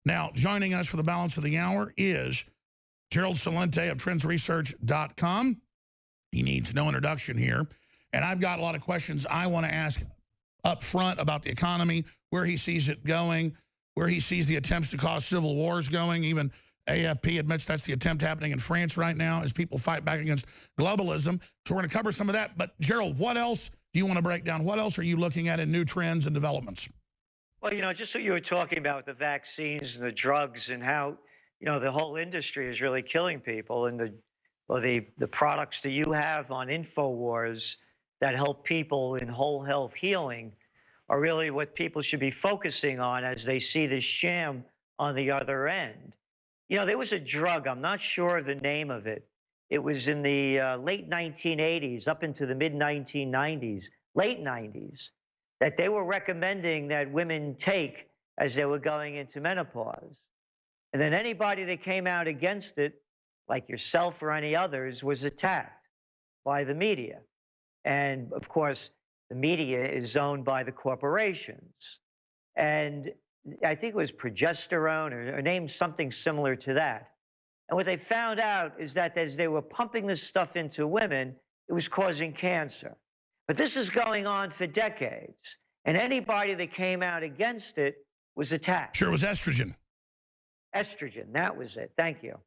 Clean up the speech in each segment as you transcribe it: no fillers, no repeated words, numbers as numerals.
Now, joining us for the balance of the hour is Gerald Celente of trendsresearch.com. He needs no introduction here. And I've got a lot of questions I want to ask up front about the economy, where he sees it going, where he sees the attempts to cause civil wars going. Even AFP admits that's the attempt happening in France right now as people fight back against globalism. So we're going to cover some of that. But, Gerald, what else do you want to break down? What else are you looking at in new trends and developments? Well, just what you were talking about, the vaccines and the drugs and how, the whole industry is really killing people. And the products that you have on InfoWars that help people in whole health healing are really what people should be focusing on as they see the sham on the other end. There was a drug, I'm not sure of the name of it. It was in the late 1980s, up into the mid 1990s, late 90s, that they were recommending that women take as they were going into menopause. And then anybody that came out against it, like yourself or any others, was attacked by the media. And of course, the media is owned by the corporations. And I think it was progesterone or named something similar to that. And what they found out is that as they were pumping this stuff into women, it was causing cancer. But this is going on for decades. And anybody that came out against it was attacked. Sure, it was estrogen. Estrogen, that was it. Thank you.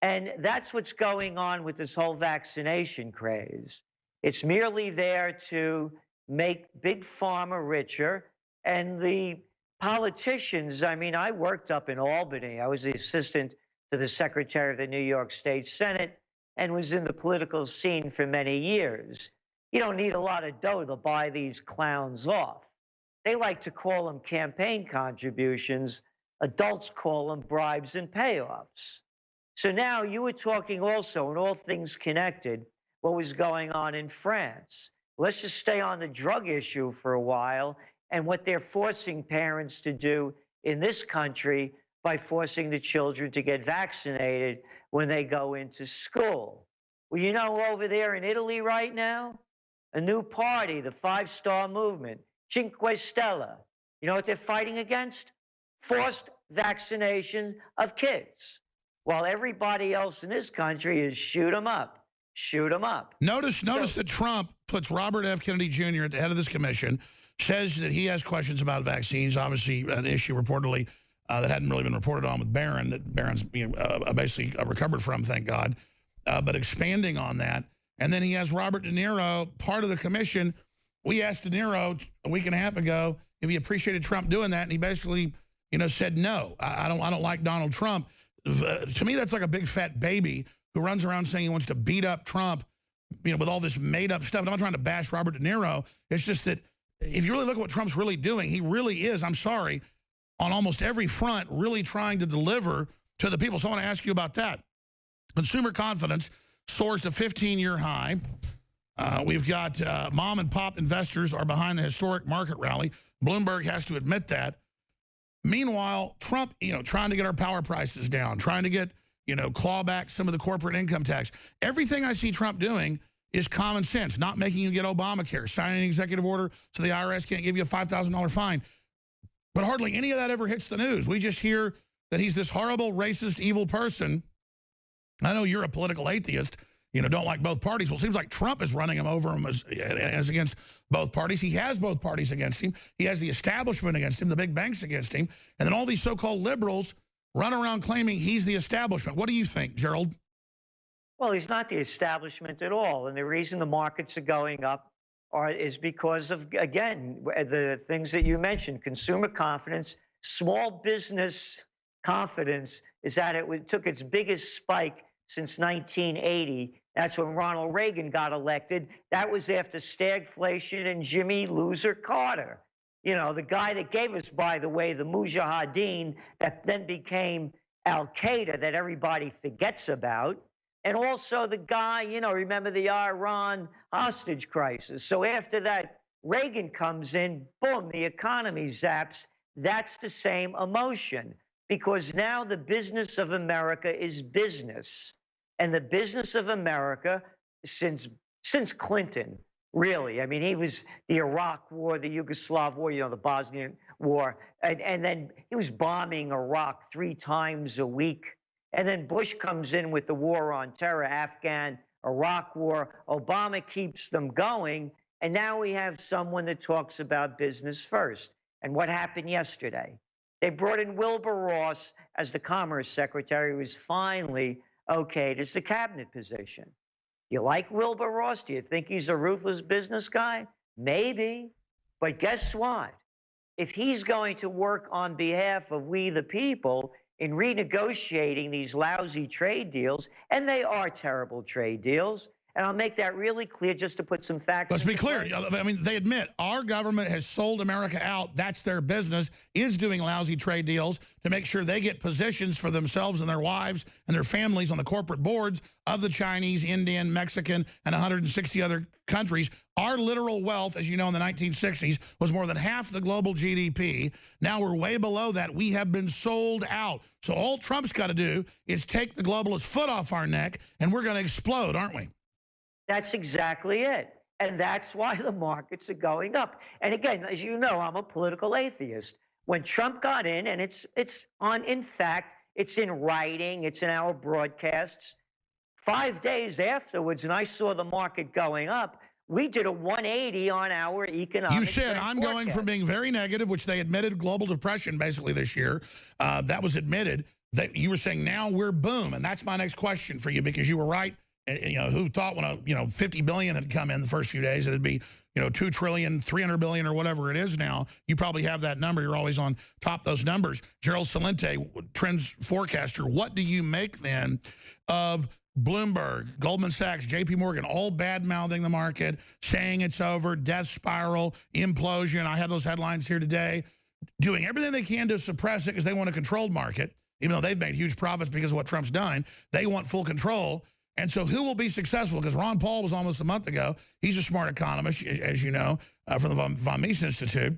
And that's what's going on with this whole vaccination craze. It's merely there to make Big Pharma richer. And the politicians, I worked up in Albany. I was the assistant to the Secretary of the New York State Senate and was in the political scene for many years. You don't need a lot of dough to buy these clowns off. They like to call them campaign contributions. Adults call them bribes and payoffs. So now you were talking also, and all things connected, what was going on in France. Let's just stay on the drug issue for a while and what they're forcing parents to do in this country by forcing the children to get vaccinated when they go into school. Well, over there in Italy right now, a new party, the Five-Star Movement, Cinque Stelle. You know what they're fighting against? Forced vaccinations of kids. While everybody else in this country is shoot them up, shoot them up. Notice that Trump puts Robert F. Kennedy Jr. at the head of this commission, says that he has questions about vaccines, obviously an issue reportedly that hadn't really been reported on with Barron, that Barron's basically recovered from, thank God, but expanding on that. And then he has Robert De Niro, part of the commission. We asked De Niro a week and a half ago if he appreciated Trump doing that, and he basically, said no. I don't like Donald Trump. To me, that's like a big fat baby who runs around saying he wants to beat up Trump, with all this made-up stuff. And I'm not trying to bash Robert De Niro. It's just that if you really look at what Trump's really doing, he really is, I'm sorry, on almost every front, really trying to deliver to the people. So I want to ask you about that. Consumer confidence soars to 15-year high. We've got mom and pop investors are behind the historic market rally. Bloomberg has to admit that. Meanwhile, Trump, trying to get our power prices down, trying to get, claw back some of the corporate income tax. Everything I see Trump doing is common sense, not making you get Obamacare, signing an executive order so the IRS can't give you a $5,000 fine. But hardly any of that ever hits the news. We just hear that he's this horrible, racist, evil person. I know you're a political atheist, don't like both parties. Well, it seems like Trump is running him over as against both parties. He has both parties against him. He has the establishment against him, the big banks against him. And then all these so-called liberals run around claiming he's the establishment. What do you think, Gerald? Well, he's not the establishment at all. And the reason the markets are going up is because of, again, the things that you mentioned, consumer confidence, small business confidence is at it took its biggest spike since 1980. That's when Ronald Reagan got elected. That was after stagflation and Jimmy Loser Carter. The guy that gave us, by the way, the Mujahideen that then became Al-Qaeda that everybody forgets about. And also the guy, remember the Iran hostage crisis. So after that, Reagan comes in, boom, the economy zaps. That's the same emotion, because now the business of America is business. And the business of America, since Clinton, really, he was the Iraq War, the Yugoslav War, the Bosnian war. And then he was bombing Iraq 3 times a week. And then Bush comes in with the war on terror, Afghan, Iraq war. Obama keeps them going. And now we have someone that talks about business first. And what happened yesterday? They brought in Wilbur Ross as the Commerce Secretary, who was finally okayed as the cabinet position. You like Wilbur Ross? Do you think he's a ruthless business guy? Maybe. But guess what? If he's going to work on behalf of we the people in renegotiating these lousy trade deals, and they are terrible trade deals, and I'll make that really clear just to put some facts. Let's be clear. I mean, they admit our government has sold America out. That's their business, is doing lousy trade deals to make sure they get positions for themselves and their wives and their families on the corporate boards of the Chinese, Indian, Mexican, and 160 other countries. Our literal wealth, as you know, in the 1960s, was more than half the global GDP. Now we're way below that. We have been sold out. So all Trump's got to do is take the globalist foot off our neck, and we're going to explode, aren't we? That's exactly it. And that's why the markets are going up. And again, as you know, I'm a political atheist. When Trump got in, and it's on, in fact, it's in writing, it's in our broadcasts. 5 days afterwards, and I saw the market going up, we did a 180 on our economic. You said, I'm going from being very negative, which they admitted global depression basically this year. That was admitted. That you were saying now we're boom. And that's my next question for you, because you were right. You know, who thought when 50 billion had come in the first few days, it'd be, 2 trillion, 300 billion or whatever it is now. You probably have that number. You're always on top of those numbers. Gerald Celente, trends forecaster. What do you make then of Bloomberg, Goldman Sachs, JP Morgan, all bad-mouthing the market, saying it's over, death spiral, implosion? I have those headlines here today, doing everything they can to suppress it because they want a controlled market, even though they've made huge profits because of what Trump's done. They want full control. And so who will be successful? Because Ron Paul was almost a month ago. He's a smart economist, as you know, from the von Mises Institute.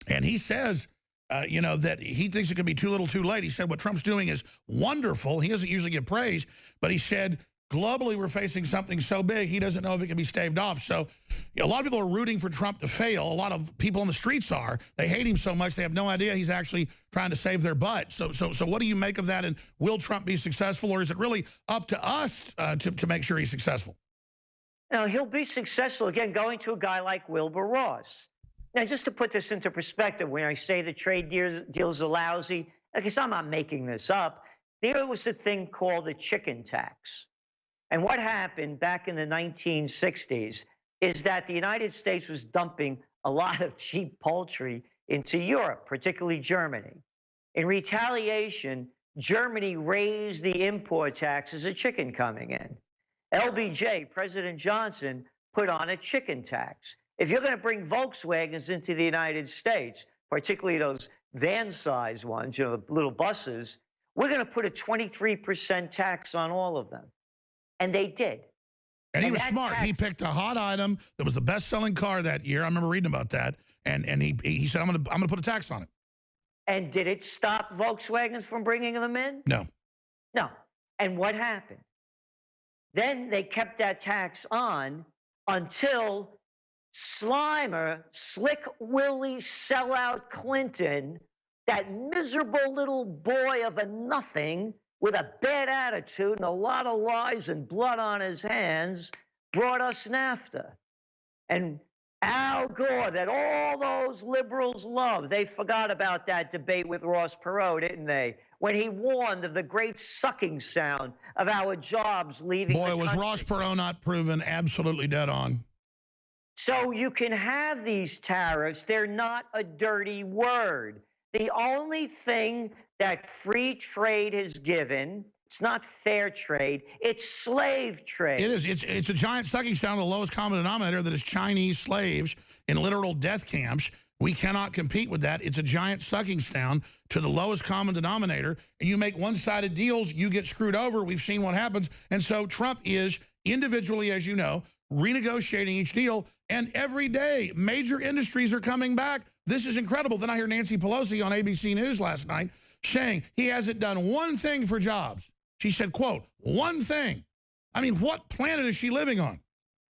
And he says, that he thinks it could be too little too late. He said what Trump's doing is wonderful. He doesn't usually get praise, but he said globally we're facing something so big he doesn't know if it can be staved off. So a lot of people are rooting for Trump to fail. A lot of people on the streets are. They hate him so much they have no idea he's actually trying to save their butt. So what do you make of that? And will Trump be successful, or is it really up to us to make sure he's successful? Now, he'll be successful, again, going to a guy like Wilbur Ross. Now, just to put this into perspective, when I say the trade deals are lousy, because I'm not making this up, there was a thing called the chicken tax. And what happened back in the 1960s is that the United States was dumping a lot of cheap poultry into Europe, particularly Germany. In retaliation, Germany raised the import taxes of chicken coming in. LBJ, President Johnson, put on a chicken tax. If you're going to bring Volkswagens into the United States, particularly those van-sized ones, the little buses, we're going to put a 23% tax on all of them. And they did. And he was smart. He picked a hot item that was the best-selling car that year. I remember reading about that. And he said, I'm gonna put a tax on it. And did it stop Volkswagens from bringing them in? No. No. And what happened? Then they kept that tax on until Slimer, Slick Willie sellout Clinton, that miserable little boy of a nothing with a bad attitude and a lot of lies and blood on his hands, brought us NAFTA. And Al Gore, that all those liberals love, they forgot about that debate with Ross Perot, didn't they? When he warned of the great sucking sound of our jobs leaving the country. Boy, was Ross Perot not proven absolutely dead on. So you can have these tariffs. They're not a dirty word. The only thing that free trade has given, it's not fair trade, it's slave trade. It is. It's a giant sucking sound of the lowest common denominator that is Chinese slaves in literal death camps. We cannot compete with that. It's a giant sucking sound to the lowest common denominator. And you make one-sided deals, you get screwed over. We've seen what happens. And so Trump is individually, as you know, renegotiating each deal. And every day, major industries are coming back. This is incredible. Then I hear Nancy Pelosi on ABC News last night saying he hasn't done one thing for jobs. She said, quote, one thing. I mean, what planet is she living on?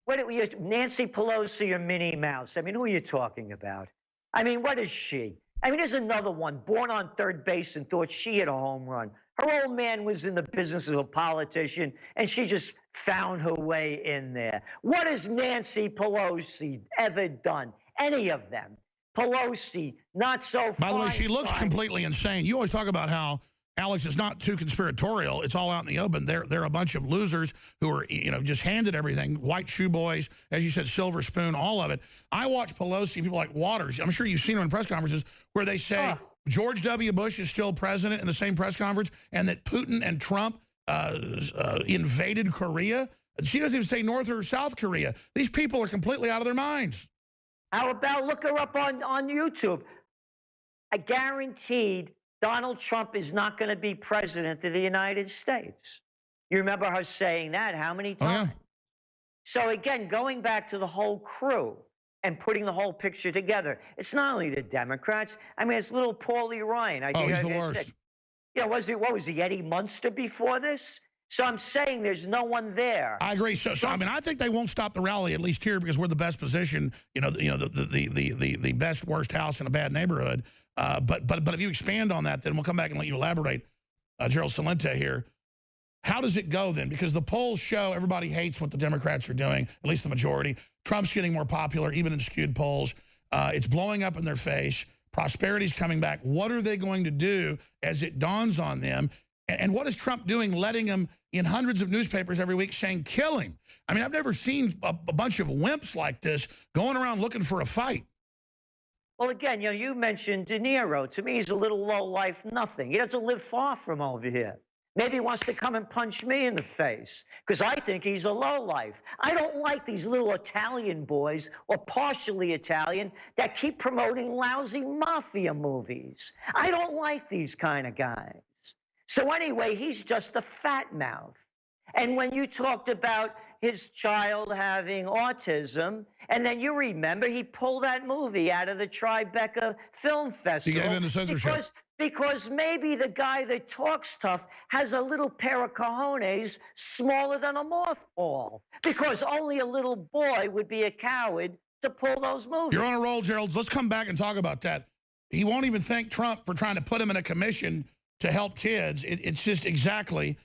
What are Nancy Pelosi or Minnie Mouse? I mean, who are you talking about? I mean, what is she? I mean, there's another one, born on third base and thought she hit a home run. Her old man was in the business of a politician, and she just found her way in there. What has Nancy Pelosi ever done? Any of them? Pelosi, not so By the way, she looks Feinstein. completely insane. You always talk about how Alex is not too conspiratorial. It's all out in the open. They're a bunch of losers who are, just handed everything. White shoe boys, as you said, silver spoon, all of it. I watch Pelosi, people like Waters. I'm sure you've seen her in press conferences where they say George W. Bush is still president in the same press conference and that Putin and Trump invaded Korea. She doesn't even say North or South Korea. These people are completely out of their minds. How about look her up on YouTube? I guaranteed Donald Trump is not going to be president of the United States. You remember her saying that how many times? Oh, yeah. So again, going back to the whole crew and putting the whole picture together, it's not only the Democrats. I mean, it's little Paulie Ryan. He's the worst. What was he, Eddie Munster before this? So I'm saying there's no one there. I agree. So I mean, I think they won't stop the rally, at least here, because we're the best position, the best, worst house in a bad neighborhood. But if you expand on that, then we'll come back and let you elaborate, Gerald Celente here. How does it go then? Because the polls show everybody hates what the Democrats are doing, at least the majority. Trump's getting more popular, even in skewed polls. It's blowing up in their face. Prosperity's coming back. What are they going to do as it dawns on them? And what is Trump doing, letting them in hundreds of newspapers every week saying, kill him? I mean, I've never seen a bunch of wimps like this going around looking for a fight. Well, again, you mentioned De Niro. To me, he's a little low-life nothing. He doesn't live far from over here. Maybe he wants to come and punch me in the face because I think he's a lowlife. I don't like these little Italian boys or partially Italian that keep promoting lousy mafia movies. I don't like these kind of guys. So anyway, he's just a fat mouth. And when you talked about his child having autism, and then you remember he pulled that movie out of the Tribeca Film Festival. He gave in to censorship. Because maybe the guy that talks tough has a little pair of cojones smaller than a mothball. Because only a little boy would be a coward to pull those movies. You're on a roll, Gerald. Let's come back and talk about that. He won't even thank Trump for trying to put him in a commission to help kids. It's just exactly,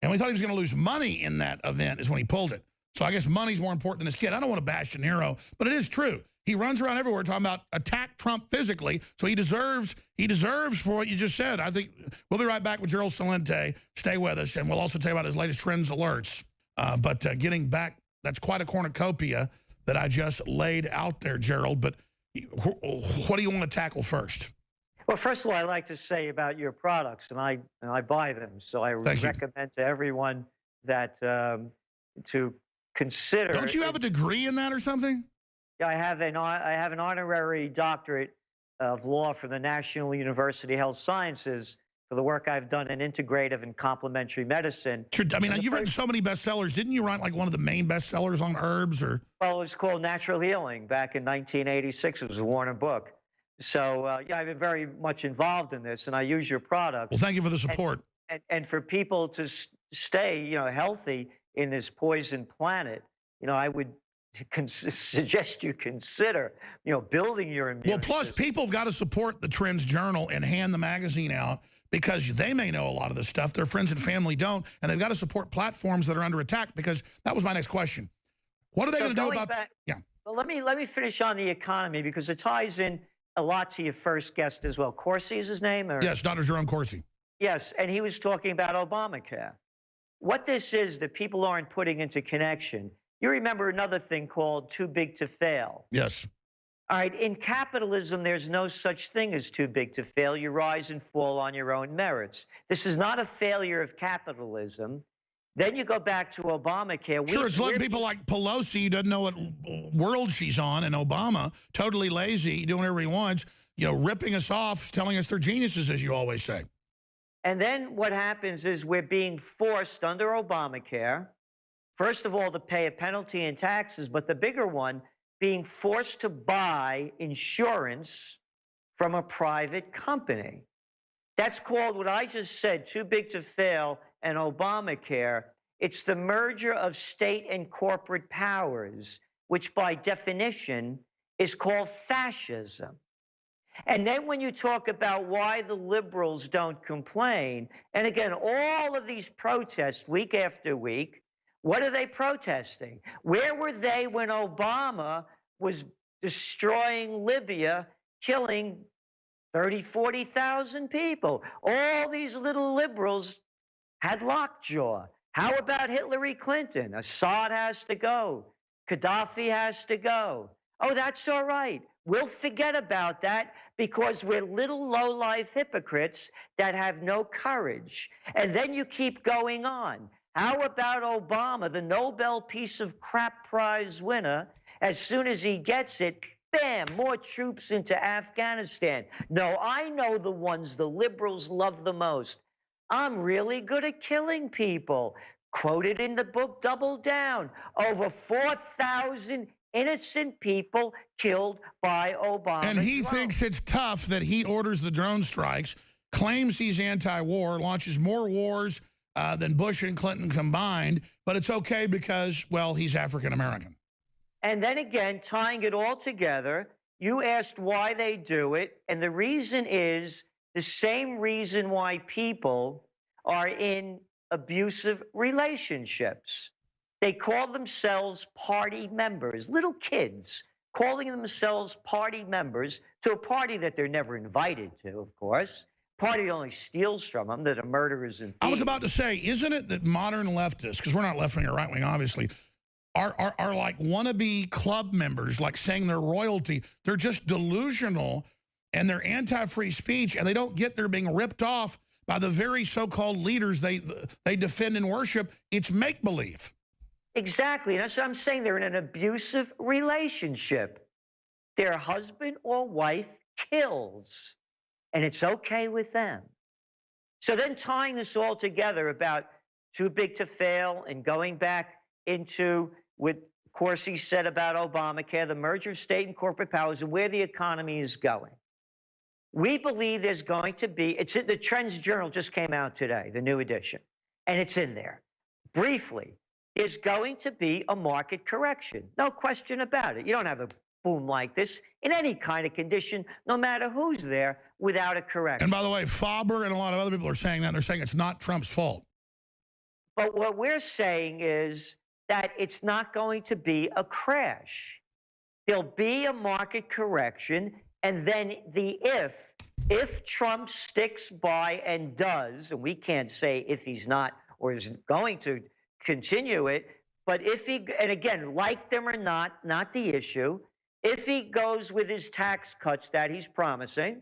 and we thought he was going to lose money in that event is when he pulled it. So I guess money's more important than his kid. I don't want to bash Niro, but it is true. He runs around everywhere talking about attack Trump physically, so he deserves for what you just said. I think we'll be right back with Gerald Celente. Stay with us, and we'll also tell you about his latest trends alerts. But getting back, that's quite a cornucopia that I just laid out there, Gerald. But what do you want to tackle first? Well, first of all, I like to say about your products, and I buy them, so I recommend to everyone that to consider. Don't you have a degree in that or something? Yeah, I have an honorary doctorate of law from the National University of Health Sciences for the work I've done in integrative and complementary medicine. Sure. I mean, you've written so many bestsellers. Didn't you write like one of the main bestsellers on herbs? Or well, it was called Natural Healing back in 1986. It was a Warner book. So, yeah, I've been very much involved in this, and I use your product. Well, thank you for the support. And for people to stay, healthy in this poison planet, I would suggest you consider, building your immune Well, plus system. people have got to support the Trends Journal and hand the magazine out because they may know a lot of this stuff. Their friends and family don't, and they've got to support platforms that are under attack because that was my next question. What are they going to do about that? Yeah. Well, let me finish on the economy because it ties in a lot to your first guest as well. Corsi is his name? Or? Yes, Dr. Jerome Corsi. Yes, and he was talking about Obamacare. What this is that people aren't putting into connection, you remember another thing called too big to fail. Yes. All right, in capitalism, there's no such thing as too big to fail. You rise and fall on your own merits. This is not a failure of capitalism. Then you go back to Obamacare. Sure, it's letting people like Pelosi, doesn't know what world she's on, and Obama, totally lazy, doing whatever he wants, ripping us off, telling us they're geniuses, as you always say. And then what happens is we're being forced under Obamacare, first of all, to pay a penalty in taxes, but the bigger one, being forced to buy insurance from a private company. That's called what I just said, too big to fail, and Obamacare. It's the merger of state and corporate powers, which by definition is called fascism. And then when you talk about why the liberals don't complain, and again, all of these protests week after week, what are they protesting? Where were they when Obama was destroying Libya, killing 30, 40,000 people? All these little liberals had lockjaw. How about Hillary Clinton? Assad has to go. Gaddafi has to go. Oh, that's all right. We'll forget about that because we're little low-life hypocrites that have no courage. And then you keep going on. How about Obama, the Nobel Peace of Crap Prize winner? As soon as he gets it, bam, more troops into Afghanistan. No, I know the ones the liberals love the most. I'm really good at killing people. Quoted in the book Double Down. Over 4,000 innocent people killed by Obama. And he thinks it's tough that he orders the drone strikes, claims he's anti-war, launches more wars than Bush and Clinton combined, but it's okay because, well, he's African-American. And then again, tying it all together, you asked why they do it, and the reason is the same reason why people are in abusive relationships. They call themselves party members, little kids calling themselves party members to a party that they're never invited to, of course. Party only steals from them, that are murderers and thieves. I was about to say, isn't it that modern leftists, because we're not left-wing or right-wing, obviously, are like wannabe club members, like saying they're royalty. They're just delusional, and they're anti-free speech, and they don't get they're being ripped off by the very so-called leaders they defend and worship. It's make-believe. Exactly. And that's what I'm saying. They're in an abusive relationship. Their husband or wife kills, and it's okay with them. So then tying this all together about too big to fail and going back into what Corsi said about Obamacare, the merger of state and corporate powers, and where the economy is going. We believe there's going to be, it's in the Trends Journal just came out today, the new edition, and it's in there. Briefly, there's going to be a market correction. No question about it. You don't have a boom like this in any kind of condition, no matter who's there, without a correction. And by the way, Faber and a lot of other people are saying that. They're saying it's not Trump's fault. But what we're saying is that it's not going to be a crash. There'll be a market correction, and then if Trump sticks by and does, and we can't say if he's not or is going to continue it, but if he, and again, like them or not the issue, if he goes with his tax cuts that he's promising,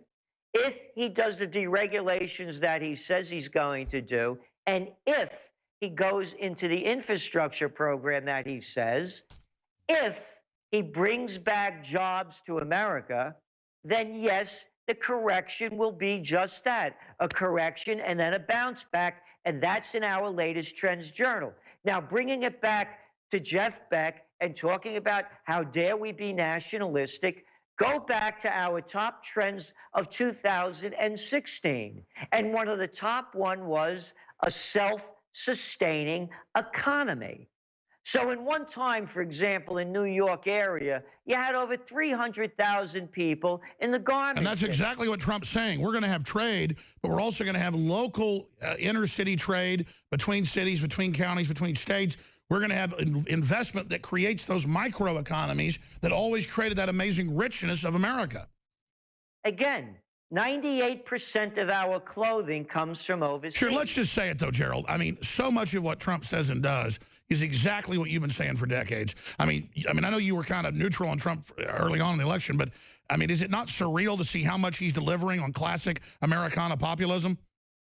if he does the deregulations that he says he's going to do, and if he goes into the infrastructure program that he says, if he brings back jobs to America, then yes, the correction will be just that, a correction and then a bounce back, and that's in our latest Trends Journal. Now, bringing it back to Jeff Beck and talking about how dare we be nationalistic, go back to our top trends of 2016. And one of the top one was a self-sustaining economy. So in one time, for example, in New York area, you had over 300,000 people in the garment. And that's exactly what Trump's saying. We're going to have trade, but we're also going to have local inner-city trade between cities, between counties, between states. We're going to have investment that creates those microeconomies that always created that amazing richness of America. Again, 98% of our clothing comes from overseas. Sure, let's just say it, though, Gerald. I mean, so much of what Trump says and does is exactly what you've been saying for decades. I mean, I know you were kind of neutral on Trump early on in the election, but, I mean, is it not surreal to see how much he's delivering on classic Americana populism?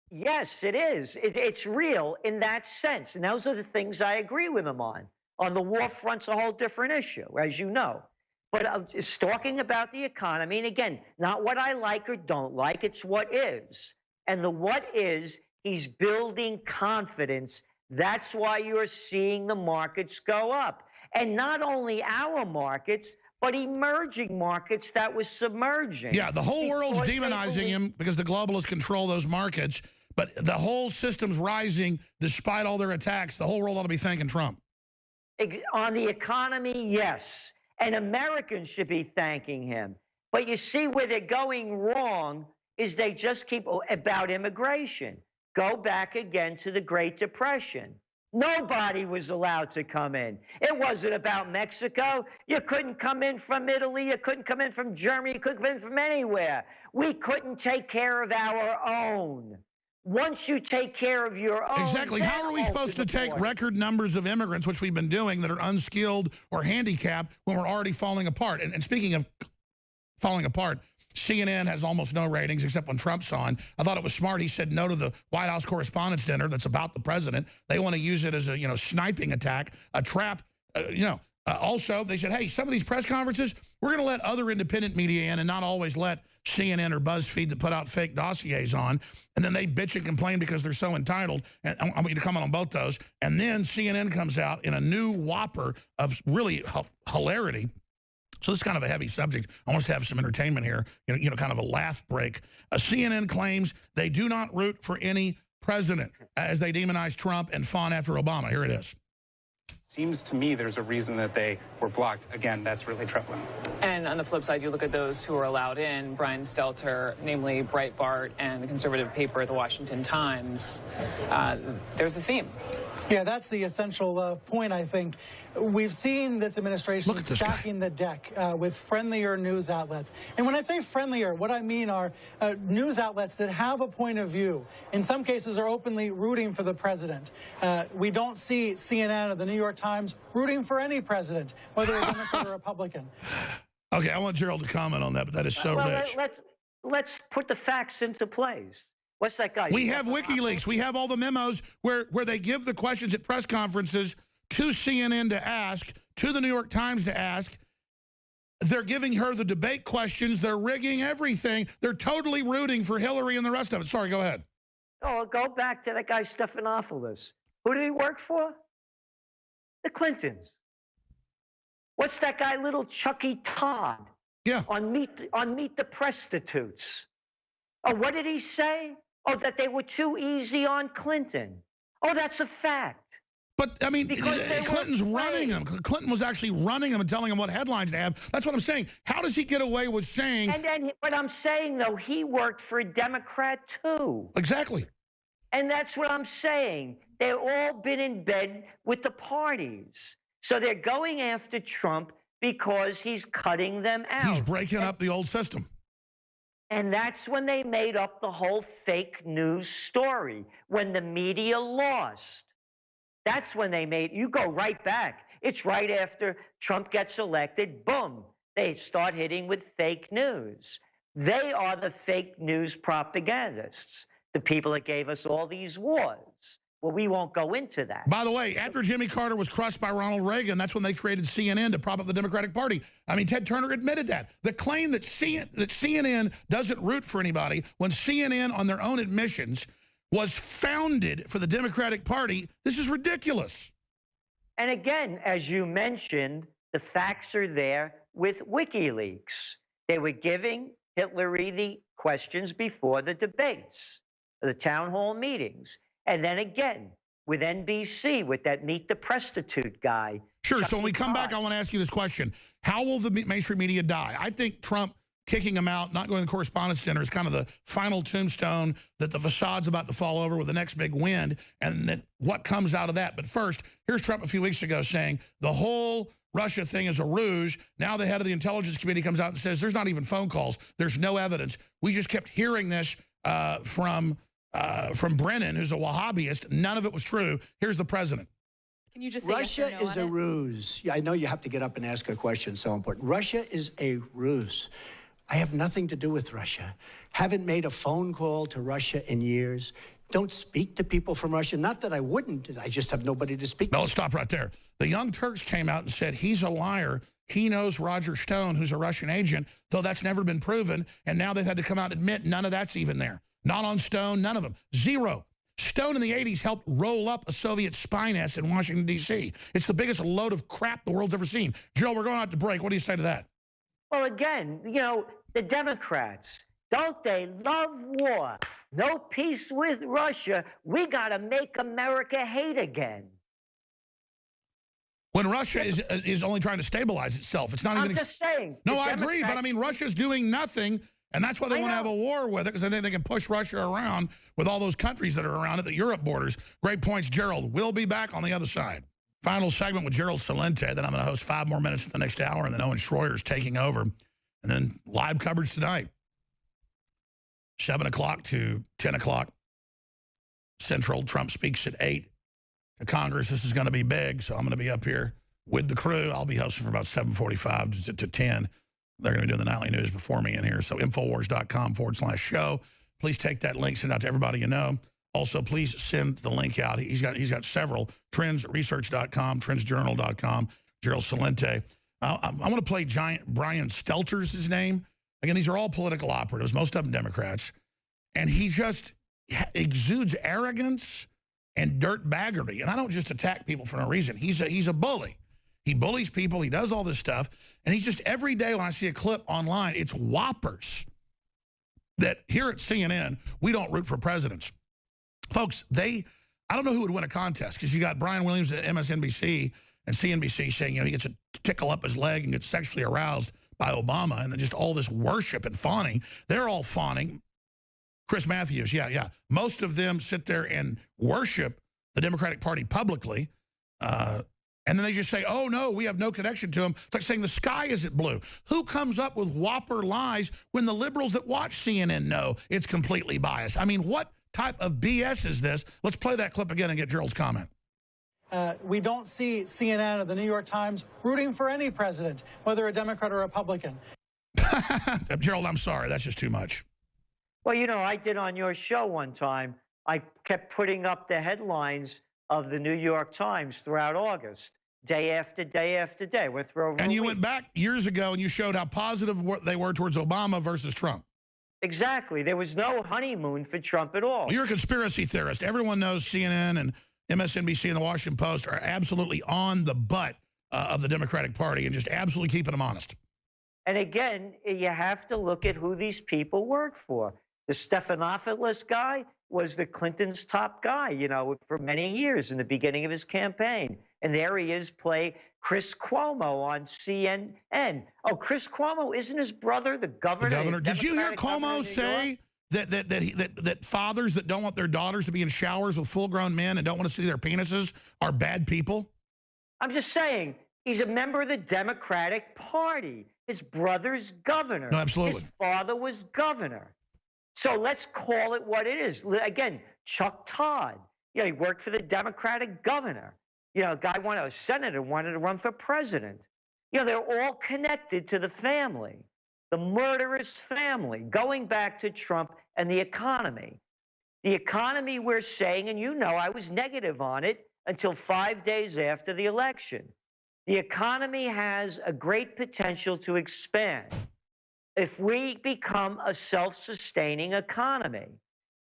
Yes, it is. It's real in that sense. And those are the things I agree with him on. On the war front's a whole different issue, as you know. But it's talking about the economy. And again, not what I like or don't like, it's what is. And the what is, he's building confidence. That's why you're seeing the markets go up. And not only our markets, but emerging markets that was submerging. Yeah, the whole world's demonizing him because the globalists control those markets. But the whole system's rising despite all their attacks. The whole world ought to be thanking Trump. On the economy, yes. And Americans should be thanking him. But you see where they're going wrong is they just keep about immigration. Go back again to the Great Depression. Nobody was allowed to come in. It wasn't about Mexico. You couldn't come in from Italy. You couldn't come in from Germany. You couldn't come in from anywhere. We couldn't take care of our own. Once you take care of your own... Exactly. How are we supposed to take record numbers of immigrants, which we've been doing, that are unskilled or handicapped when we're already falling apart? And speaking of falling apart, CNN has almost no ratings except when Trump's on. I thought it was smart. He said no to the White House Correspondents' Dinner that's about the president. They want to use it as a, sniping attack, a trap, Also, they said, hey, some of these press conferences, we're going to let other independent media in and not always let CNN or BuzzFeed that put out fake dossiers on. And then they bitch and complain because they're so entitled. And I want you to comment on both those. And then CNN comes out in a new whopper of really hilarity. So this is kind of a heavy subject. I want us to have some entertainment here, kind of a laugh break. CNN claims they do not root for any president as they demonize Trump and fawn after Obama. Here it is. Seems to me there's a reason that they were blocked. Again, that's really troubling. And on the flip side, you look at those who are allowed in, Brian Stelter, namely Breitbart and the conservative paper, The Washington Times. There's a theme. Yeah, that's the essential point, I think. We've seen this administration stacking the deck with friendlier news outlets. And when I say friendlier, what I mean are news outlets that have a point of view. In some cases are openly rooting for the president. We don't see CNN or the New York Times rooting for any president, whether a Democrat or Republican. Okay, I want Gerald to comment on that, but that is so rich. Let's put the facts into place. What's that guy? We have WikiLeaks. We have all the memos where they give the questions at press conferences to CNN to ask, to the New York Times to ask. They're giving her the debate questions. They're rigging everything. They're totally rooting for Hillary and the rest of it. Sorry, go ahead. Oh, go back to that guy Stephanopoulos. Who did he work for? The Clintons. What's that guy, little Chucky Todd? Yeah. On Meet the Prostitutes. Oh, what did he say? Oh, that they were too easy on Clinton. Oh, that's a fact. But, I mean, Clinton's running him. Clinton was actually running him and telling him what headlines to have. That's what I'm saying. How does he get away with saying... And what I'm saying, though, he worked for a Democrat, too. Exactly. And that's what I'm saying. They've all been in bed with the parties. So they're going after Trump because he's cutting them out. He's breaking up the old system. And that's when they made up the whole fake news story, when the media lost. That's when they made, you go right back. It's right after Trump gets elected, boom, they start hitting with fake news. They are the fake news propagandists, the people that gave us all these wars. Well, we won't go into that. By the way, after Jimmy Carter was crushed by Ronald Reagan, that's when they created CNN to prop up the Democratic Party. I mean, Ted Turner admitted that. The claim that CNN doesn't root for anybody, when CNN, on their own admissions, was founded for the Democratic Party, this is ridiculous. And again, as you mentioned, the facts are there with WikiLeaks. They were giving Hillary the questions before the debates, the town hall meetings. And then again, with NBC, with that Meet the Prostitute guy. Sure, so when we come back, I want to ask you this question. How will the mainstream media die? I think Trump kicking him out, not going to the Correspondents' Dinner is kind of the final tombstone that the facade's about to fall over with the next big wind, and then what comes out of that. But first, here's Trump a few weeks ago saying the whole Russia thing is a ruse. Now the head of the Intelligence Committee comes out and says there's not even phone calls. There's no evidence. We just kept hearing this from Brennan, who's a Wahhabist. None of it was true. Here's the president. Can you just say Russia yes or no is a ruse. Yeah, I know you have to get up and ask a question, so important. Russia is a ruse. I have nothing to do with Russia. Haven't made a phone call to Russia in years. Don't speak to people from Russia. Not that I wouldn't. I just have nobody to speak to. No, let's stop right there. The Young Turks came out and said he's a liar. He knows Roger Stone, who's a Russian agent, though that's never been proven. And now they've had to come out and admit none of that's even there. Not on Stone, none of them. Zero. Stone in the 80s helped roll up a Soviet spy nest in Washington, D.C. It's the biggest load of crap the world's ever seen. Gerald, we're going out to break. What do you say to that? Well, again, the Democrats, don't they love war? No peace with Russia. We got to make America hate again. When when Russia is only trying to stabilize itself. It's not I'm even... just saying. No, I agree, but I mean, Russia's doing nothing, and that's why they want to have a war with it, because then they can push Russia around with all those countries that are around it, the Europe borders. Great points, Gerald. We'll be back on the other side. Final segment with Gerald Celente. Then I'm going to host 5 more minutes in the next hour, and then Owen Schroyer's taking over. And then live coverage tonight, 7 o'clock to 10 o'clock Central. Trump speaks at 8 to Congress. This is going to be big, so I'm going to be up here with the crew. I'll be hosting for about 7:45 to 10. They're going to be doing the nightly news before me in here. So Infowars.com/show. Please take that link, send it out to everybody you know. Also, please send the link out. He's got several. Trendsresearch.com, trendsjournal.com, Gerald Celente. I want to play Brian Stelter's his name. Again, these are all political operatives, most of them Democrats. And he just exudes arrogance and dirtbaggery. And I don't just attack people for no reason. He's a bully. He bullies people. He does all this stuff. And he's just, every day when I see a clip online, it's whoppers that here at CNN, we don't root for presidents. Folks, I don't know who would win a contest, because you got Brian Williams at MSNBC and CNBC saying, he gets to tickle up his leg and gets sexually aroused by Obama, and just all this worship and fawning. They're all fawning. Chris Matthews, yeah. Most of them sit there and worship the Democratic Party publicly, and then they just say, oh, no, we have no connection to them. It's like saying the sky isn't blue. Who comes up with whopper lies when the liberals that watch CNN know it's completely biased? I mean, what type of BS is this? Let's play that clip again and get Gerald's comment. We don't see CNN or the New York Times rooting for any president, whether a Democrat or Republican. Gerald, I'm sorry. That's just too much. Well, I did on your show one time. I kept putting up the headlines of the New York Times throughout August, day after day after day. We're through. And you went back years ago and you showed how positive they were towards Obama versus Trump. Exactly. There was no honeymoon for Trump at all. Well, you're a conspiracy theorist. Everyone knows CNN and MSNBC and the Washington Post are absolutely on the butt of the Democratic Party and just absolutely keeping them honest. And again, you have to look at who these people work for. The Stephanopoulos guy was the Clinton's top guy, for many years in the beginning of his campaign. And there he is, play Chris Cuomo on CNN. Oh, Chris Cuomo, isn't his brother the governor? The governor. Did you hear Cuomo say that fathers that don't want their daughters to be in showers with full-grown men and don't want to see their penises are bad people? I'm just saying, he's a member of the Democratic Party. His brother's governor. No, absolutely. His father was governor. So let's call it what it is. Again, Chuck Todd. He worked for the Democratic governor. A senator wanted to run for president. They're all connected to the family, the murderous family, going back to Trump and the economy. The economy, we're saying, and I was negative on it until 5 days after the election. The economy has a great potential to expand if we become a self-sustaining economy.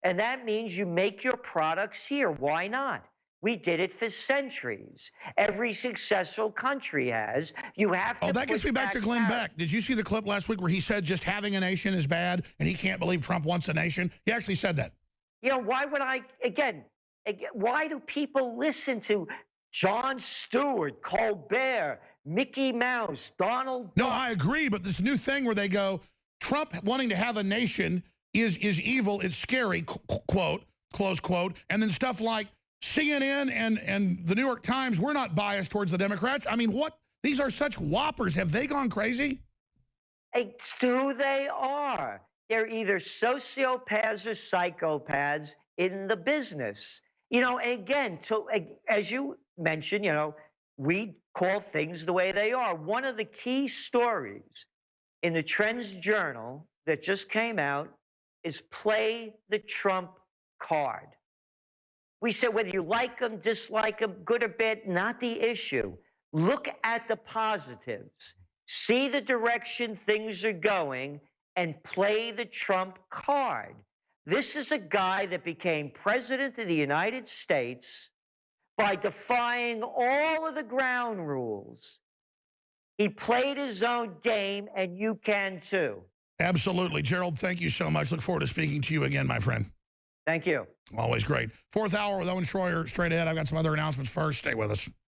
And that means you make your products here. Why not? We did it for centuries. Every successful country has. You have to. Oh, that gets me back to Glenn Beck. Did you see the clip last week where he said just having a nation is bad and he can't believe Trump wants a nation? He actually said that. Why would why do people listen to Jon Stewart, Colbert, Mickey Mouse, Donald Duck? No, I agree, but this new thing where they go, Trump wanting to have a nation is evil, it's scary, quote, close quote, and then stuff like CNN and the New York Times, we're not biased towards the Democrats. I mean, what? These are such whoppers. Have they gone crazy? It's who they are. They're either sociopaths or psychopaths in the business. Again, as you mentioned, we call things the way they are. One of the key stories in the Trends Journal that just came out is play the Trump card. We said whether you like them, dislike them, good or bad, not the issue. Look at the positives. See the direction things are going and play the Trump card. This is a guy that became president of the United States by defying all of the ground rules. He played his own game, and you can too. Absolutely. Gerald, thank you so much. Look forward to speaking to you again, my friend. Thank you. Always great. 4th hour with Owen Schroyer straight ahead. I've got some other announcements first. Stay with us.